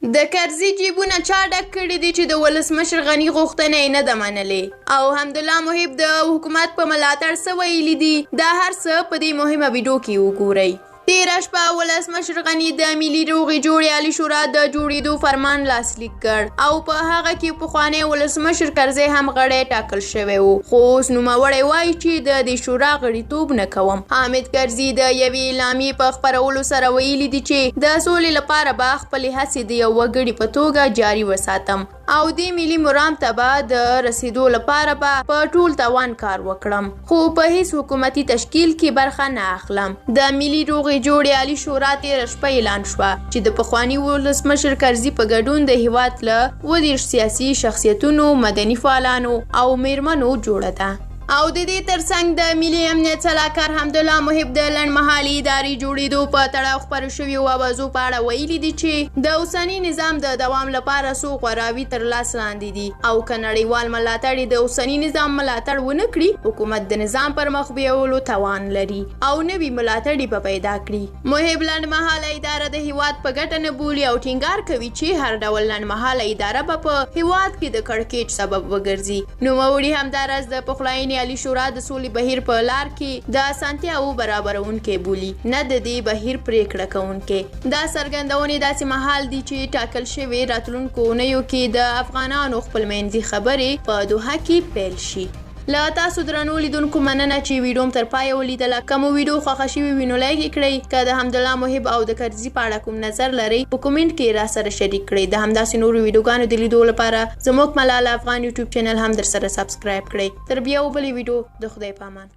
د کرزي جیبونه چا ډک کړي دي چې د ولسمشر غني غوښتنه یې نه ده منلې او حمدالله محب د حکومت په ملاتړ څه ویلي دي دا هر څه په دې مهمه ویډیو کې وګورئ. تېره شپه ولسمشر غني د ملي روغې جوړې عالي شورا د جوړېدو فرمان لاسلیک کړ او په هغه کې پخوانی ولسمشر کرزي هم غړی ټاکل شوی و، خو اوس نوموړی وایي چې د دې شورا غړیتوب نه کوم. حامد کرزي د یوې اعلامیې په خپرولو سره ویلي دي چې د سولې لپاره به خپلې هڅې د یو وګړي په توګه جاري وساتم او د ملي مرام ته به د رسیدو لپاره به په ټول توان کار وکړم، خو په هیڅ حکومتي تشکیل کې برخه نه اخلم. د ملي روغې جوړې عالي شورا تېره شپه اعلان شوه چې د پخواني ولسمشر کرزي په ګډون د هېواد له 20 سیاسي شخصیتونو، مدني فعالانو او میرمنو جوړه ده. او د دې ترڅنګ د ملي امنیت سلاکار حمدالله محب د لنډمهالې ادارې جوړېدو په تړاو خپرو شویو اوازو په اړه ویلي دي چې د اوسني نظام د دوام لپاره څو غوراوي تر لاس لاندې دي او که نړیوال ملاتړ د اوسني نظام ملاتړ ونه کړي، حکومت د نظام پر مخ بیولو توان لري او نوي ملاتړي به پیدا کړي. محب لنډمهاله اداره د هېواد په ګټه نه بولي او ټینګار کوي چې هر ډول لنډمهاله اداره به په هېواد کې د کړکېچ سبب وګرځي. نوموړي همداراز د پخلاینې عالي شورا د سولې بهیر په لار کې د اسانتیاوو برابرونکی بولي، نه د دې بهیر پریکړه کوونکی. دا څرګندونې داسې مهال دي چې ټاکل شوې راتلونکو اونیو کې د افغانانو خپلمنځي خبرې په دوحه کې پیل شي. له تاسو درنو لیدونکو مننه چې ویډیو تر پایه ولیدله. که مو ویډیو خوښه شوې وي نو لایک یې کړئ. که د حمدالله محب او د کرزي په اړه کوم نظر لرئ په کومنټ کې راسره شریک کړئ. د همداسې نورو ویډیوګانو د لیدو لپاره زموږ ملاله افغان یوټیوب چینل هم درسره سبسکرایب کړئ. تر بیا و بلې ویډیو، د خدای په امان.